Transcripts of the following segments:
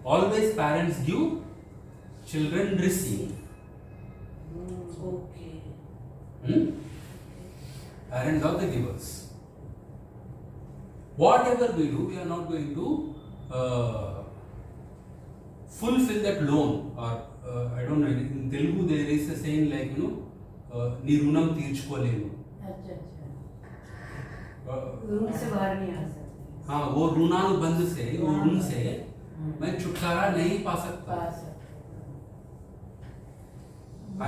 Always parents give, children receive. Okay. Parents are the givers. Whatever we do, we are not going to fulfill that loan. Or I don't know, in Telugu there is a saying like, नी ऋणम तीर्చుకోలేను. अच्छा ऋण से बाहर नहीं आ सकते. हाँ, वो ऋणानुबंध से, वो ऋण से मैं छुटकारा नहीं पा सकता. I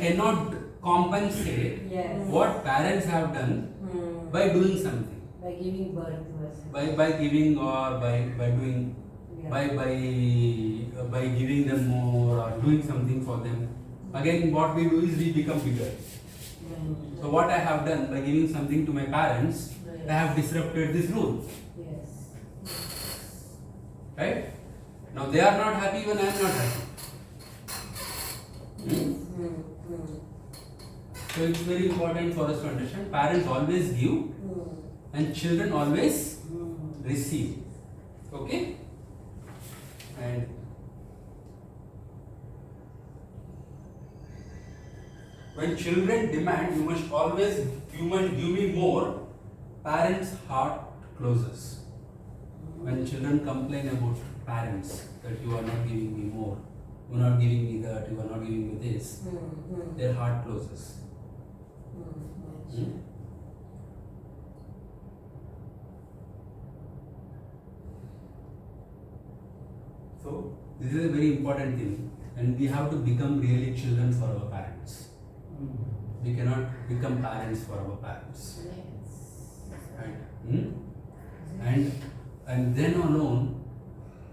cannot compensate what parents have done by doing something. By giving birth to us. By giving, or by doing, by giving them more or doing something for them. Again, what we do is we become bigger. So what I have done by giving something to my parents, I have disrupted this rule. Yes. Right? Now they are not happy when I am not happy. So it's very important for us to understand. Parents always give and children always receive. Okay? And when children demand, you must give me more, parents' heart closes. When children complain about parents that you are not giving me more, you are not giving me that, you are not giving me this, their heart closes. So this is a very important thing, and we have to become really children for our parents. We cannot become parents for our parents. Right? And then alone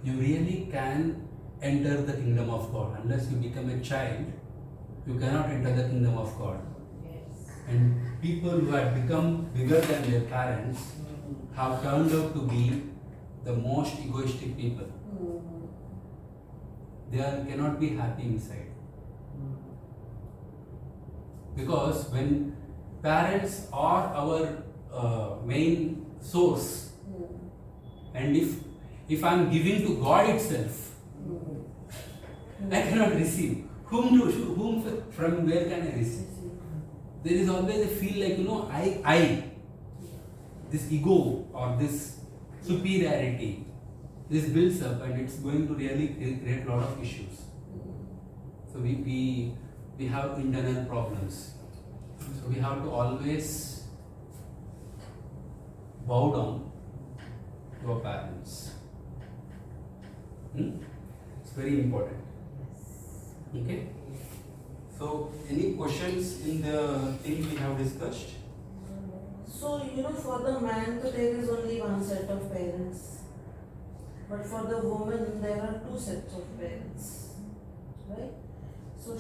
you really can enter the kingdom of God. Unless you become a child, you cannot enter the kingdom of God. And people who have become bigger than their parents have turned out to be the most egoistic people. They cannot be happy inside. Because when parents are our main source, and if I am giving to God itself, I cannot receive. Whom from where can I receive? There is always a feel like, I, this ego or this superiority, this builds up and it's going to really create a lot of issues. So we have internal problems. So we have to always bow down to our parents. It's very important. Okay? So, any questions in the thing we have discussed? So, for the man, there is only one set of parents. But for the woman, there are two sets of parents. Right? So,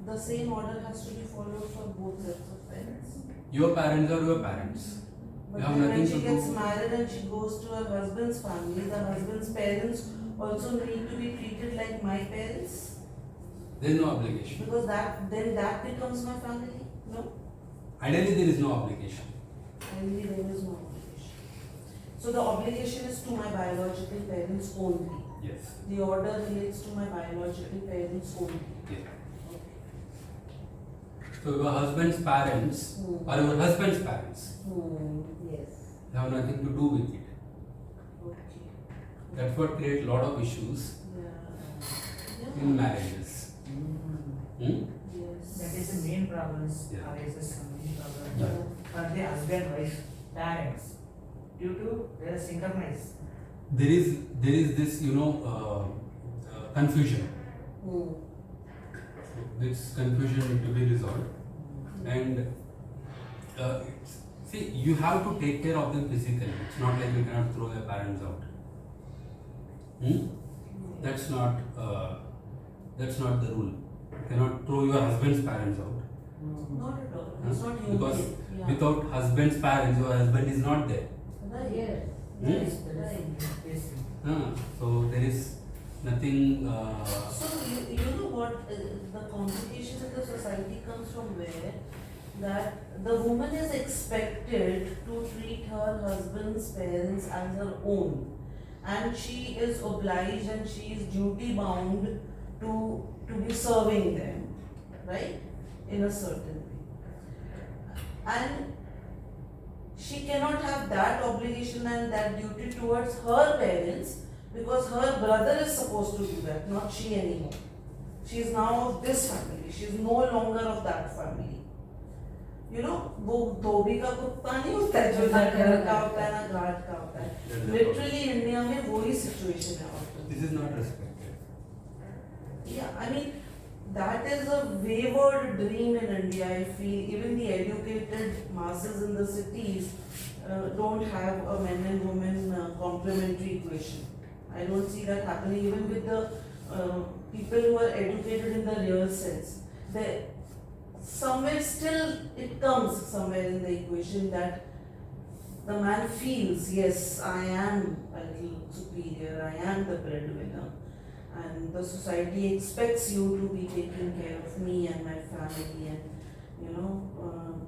the same order has to be followed for both sets of parents. Your parents are your parents. But then when she gets married and she goes to her husband's family, the husband's parents also need to be treated like my parents. There is no obligation. Because that becomes my family? No? Ideally, there is no obligation. Ideally, there is no obligation. So the obligation is to my biological parents only. Yes. The order relates to my biological parents only. Yeah. Okay. So your husband's parents are your husband's parents. Yes. They have nothing to do with it. Okay. That's what creates a lot of issues in marriages. Yes. That is the main problems. Yeah. Arises some main problem for the husband wife parents due to their synchronized. There is this confusion. This confusion need to be resolved, and see, you have to take care of them physically. It's not like you cannot throw your parents out. That's not the rule. You cannot throw your husband's parents out. Not at all. It's not human. Because without husband's parents, your husband is not there. Right. Yes. So there is nothing. So you know what the complication in the society comes from where that the woman is expected to treat her husband's parents as her own, and she is obliged and she is duty bound to be serving them, right, in a certain way. And she cannot have that obligation and that duty towards her parents because her brother is supposed to do that, not she anymore. She is now of this family, she is no longer of that family. You know, वो धोबी का कुत्ता नहीं होता है जो ना घर का होता है ना घाट का होता है. Literally इंडिया में वही situation है औरतों की. This is not respected. Yeah, I mean, that is a wayward dream in India. I feel even the educated masses in the cities don't have a men and women complementary equation. I don't see that happening even with the people who are educated in the real sense. They, somewhere still it comes somewhere in the equation that the man feels, yes, I am a little superior, I am the breadwinner, and the society expects you to be taking care of me and my family, and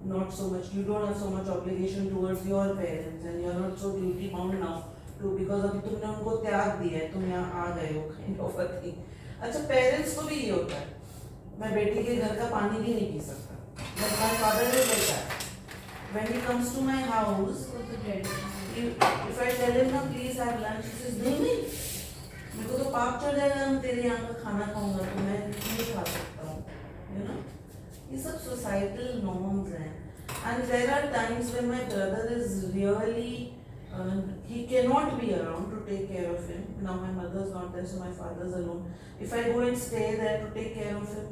not so much, you don't have so much obligation towards your parents, and you're not so duty bound now to, because अभी तुमने उनको त्याग दिया है, तुम यहाँ आ गए हो, kind of a thing. अच्छा, parents को भी ये होता है, मैं बेटी के घर का पानी भी नहीं पी सकता. But my father is like that. When he comes to my house, if I tell him, "No, please have lunch," he says, "नहीं, मेरे को तो पाप चढ़ जाएगा, मैं तेरे यहाँ का खाना खाऊंगा, तो मैं नहीं खा सकता हूँ." ये सब societal norms हैं. And there are times when my brother is really, he cannot be around to take care of him. Now my mother's not there, so my father's alone. If I go and stay there to take care of him,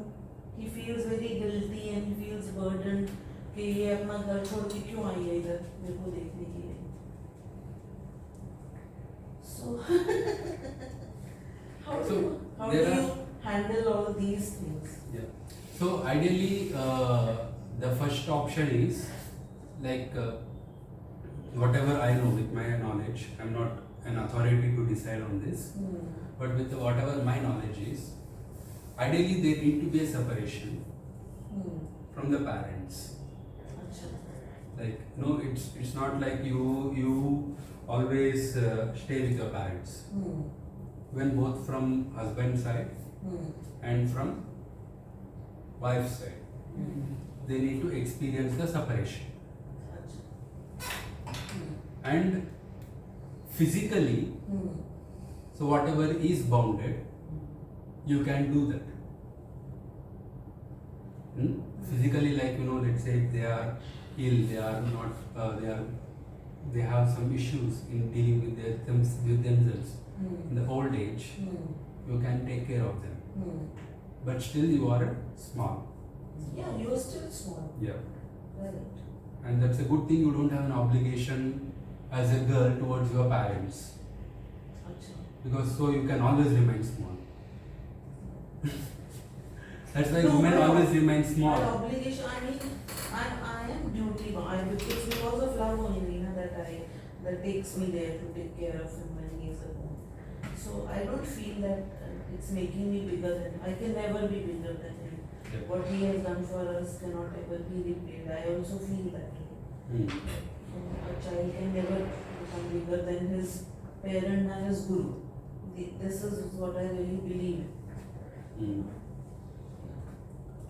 he feels very guilty and he feels burdened कि ये अपना घर छोड़ के क्यों आई है इधर मेरे को देखने के लिए. So how do you handle all these things? Yeah. So ideally, the first option is like whatever I know with my knowledge. I'm not an authority to decide on this, but with whatever my knowledge is, ideally there need to be a separation from the parents. Like no, it's not like you always stay with your parents. When both from husband side and from wife's side, they need to experience the separation. And physically, so whatever is bounded, you can do that. Physically, like let's say if they are ill, they are not, they have some issues in dealing with themselves in the old age. You can take care of them, but still you are small. Yeah, you are still small. Yeah, Right. and that's a good thing. You don't have an obligation as a girl towards your parents, because so you can always remain small. That's why No, women no. always remain small. My obligation, I mean, I am duty bound. It's because of love only that takes me there to take care of him when he is at home. So I don't feel that it's making me bigger than him. I can never be bigger than him. Yeah. What he has done for us cannot ever be repaid. I also feel that way. A child can never become bigger than his parent and his guru. This is what I really believe.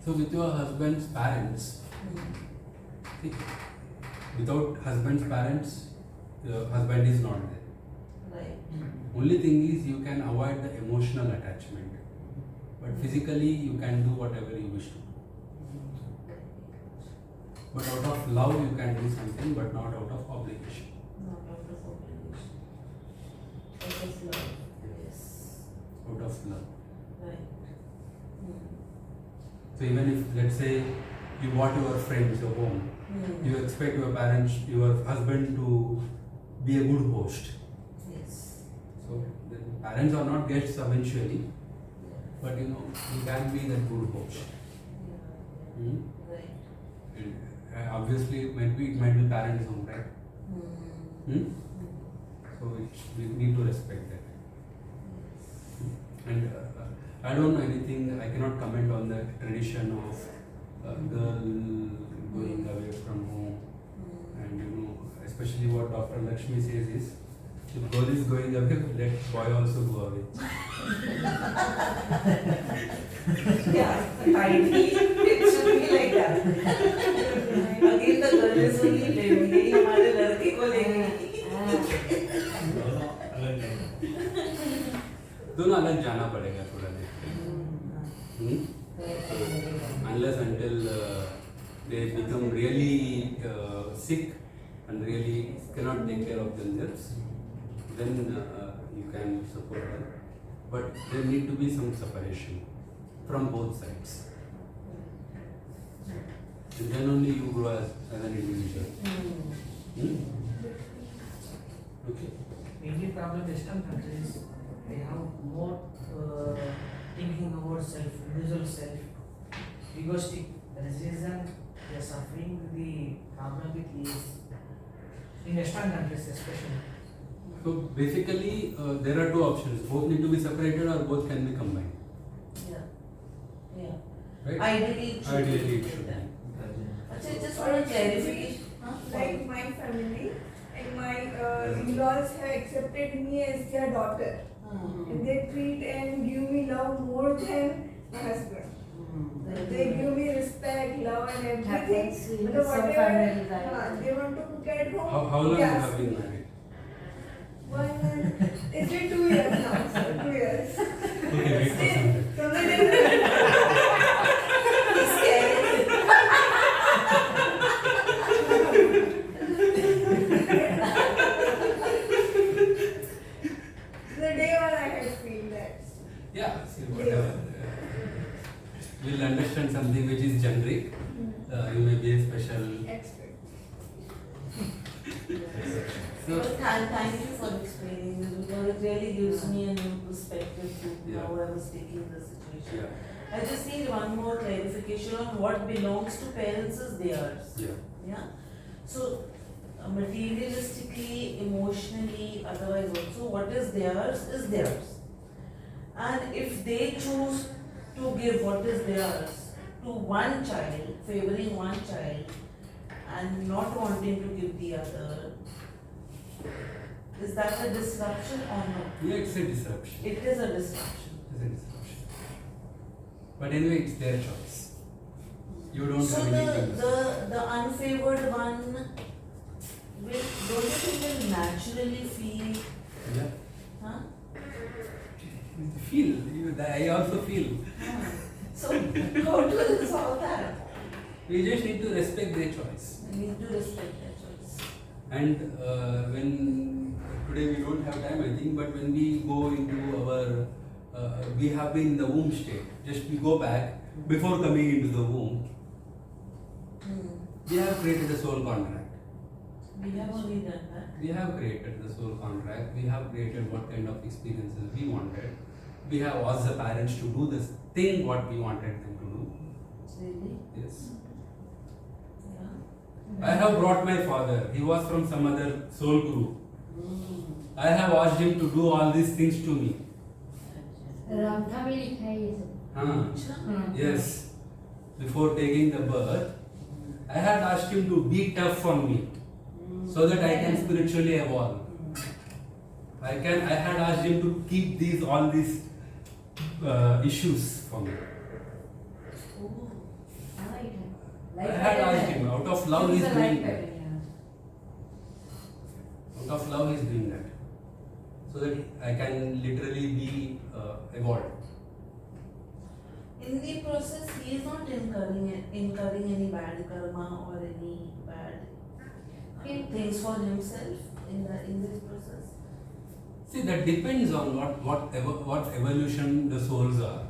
So with your husband's parents, see, without husband's parents, your husband is not there. Right. Only thing is you can avoid the emotional attachment, but physically you can do whatever you wish to. But out of love you can do something, but not out of obligation. Not out of obligation. Out of love. Yes. Out of love. Right. So even if, let's say, you bought your friends a home, you expect your parents, your husband to be a good host. Yes. So the parents are not guests eventually, but you can be that good host. Yeah. Right. And obviously it might be parents' home, right? So we need to respect that. And I don't know anything, I cannot comment on the tradition of girl going away from home. And especially what Dr. Lakshmi says is, If girl is going away, let boy also go away. Yeah, ideally it should be like that. Again the girl is only blaming, यही हमारे लड़के को लेंगे. दोनों अलग जाना पड़ेगा थोड़ा देर. Unless until they become really sick and really cannot take care of themselves, then you can support them. But there need to be some separation from both sides. And then only you grow as an individual. Okay. Mainly problem Western countries, they have more thinking about self, individual self, egoistic. That is reason they are suffering the problem with ease. In Western countries especially. So basically, there are two options. Both need to be separated or both can be combined. Yeah. Yeah. Right? Ideally it should Ideally be it should that. be. Achha, just for a clarification. Like my family and my in-laws have accepted me as their daughter. And they treat and give me love more than my husband. They give me respect, love and everything. Happens in But some whatever family life. they want to cook at home. How long they you ask have been me. married? It's been 2 years now, sir. 2 years. Okay, wait for some time. From the day He's scared. the day when I had feel that. Yeah, see whatever. We'll understand something which is generic. You may be a special. Expert. So, But thank you for explaining this because it really gives me a new perspective to Yeah. how I was taking the situation. yeah, I just need one more clarification on what belongs to parents is theirs. yeah. Yeah. So materialistically, emotionally, otherwise also, what is theirs. And if they choose to give what is theirs to one child, favoring one child, and not wanting to give the other, is that a disruption or not? Yeah, it's a disruption. It is a disruption. It's a disruption. But anyway, it's their choice. You don't So have anything. the unfavored one will, don't you think will naturally feel, Yeah. huh? Feel. I also feel. So how to resolve that? We just need to respect their choice. We need to respect their choice. And when today we don't have time, I think, but when we go into our, we have been in the womb state. Just we go back before coming into the womb. We have created a soul contract. We have only done that. We have created the soul contract. We have created what kind of experiences we wanted. We have asked the parents to do this thing what we wanted them to do. Really? Yes. Yeah. I have brought my father. He was from some other soul group. I have asked him to do all these things to me. रामथा में लिखा है ये सब. अच्छा. Yes. Before taking the birth, I had asked him to be tough on me so that I can spiritually evolve. I had asked him to keep all these issues for me. Oh. I had asked him, out of love he is doing that. Out of love he is doing that. So that I can literally be evolved. In the process, he is not incurring any bad karma or any bad things for himself in this process. See, that depends on what evolution the souls are.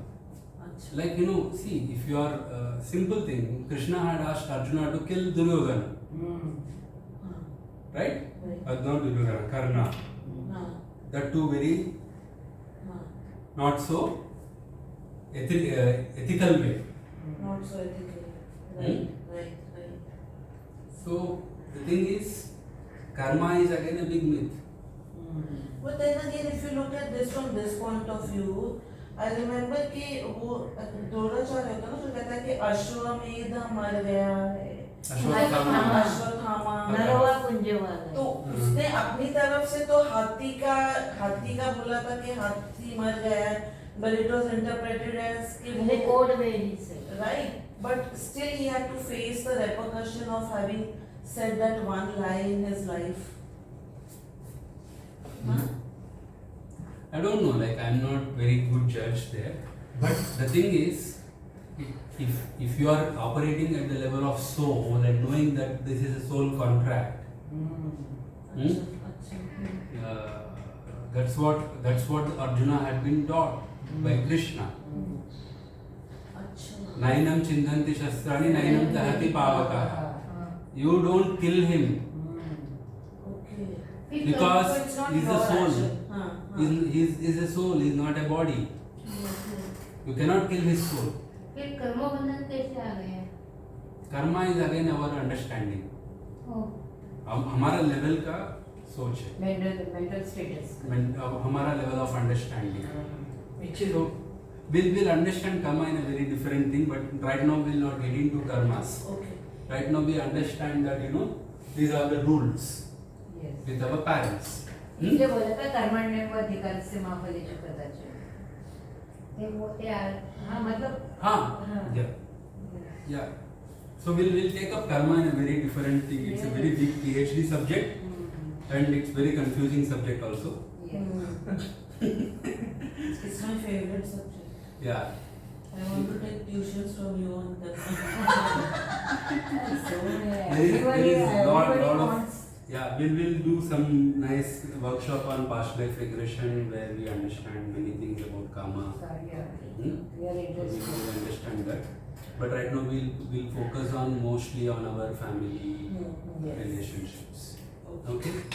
Achha. Like, see, if you are simple thing, Krishna had asked Arjuna to kill Duryodhana, Huh. right? Right. Not Duryodhana, Karna. Huh. That two very Huh. not so ethical way. Not so ethical. Right. Right. So the thing is, karma is again a big myth. But then again, if you look at this from this point of view, I remember कि वो द्रोणाचार्य होता ना जो कहता है कि अश्वमेध मर गया है Ashwatthama. अश्वत्थामा नरवा कुंज वाला. तो उसने अपनी तरफ से तो हाथी का बोला था कि हाथी मर गया है, but it was interpreted as कि In the वो code way he said. right, but still he had to face the repercussion of having said that one lie in his life. Huh? I don't know, like I'm not very good judge there. But the thing is, if you are operating at the level of soul and knowing that this is a soul contract, that's what Arjuna had been taught by Krishna. अच्छा. Nainam chindanti shastrani, nainam dahati pavaka. You don't kill him Okay. because So it's not he's your a soul. action. हाँ, हाँ. He's a soul. He's not a body. You cannot kill his soul. फिर कर्मबंधन कैसे आ गया? Karma is again our understanding. Oh, हमारा level का सोच है. mental status. हमारा level of understanding. Which is So we'll understand karma in a very different thing, but right now we'll not get into karmas. Okay. Right now we understand that these are the rules Yes. with our parents. इसलिए बोला था कर्मण्येवाधिकार से माँ फलेषु कदाचन. ते हाँ मतलब हाँ. Yeah. So we'll take up karma in a very different thing. It's a very big PhD subject and it's very confusing subject also. It's my favorite subject. Yeah. I want to take tuitions from you on that. There is lot of we'll do some nice workshop on past life regression where we understand many things about karma. We are We interested. will understand that. But right now we'll focus on mostly on our family Yes. relationships. Okay. Okay.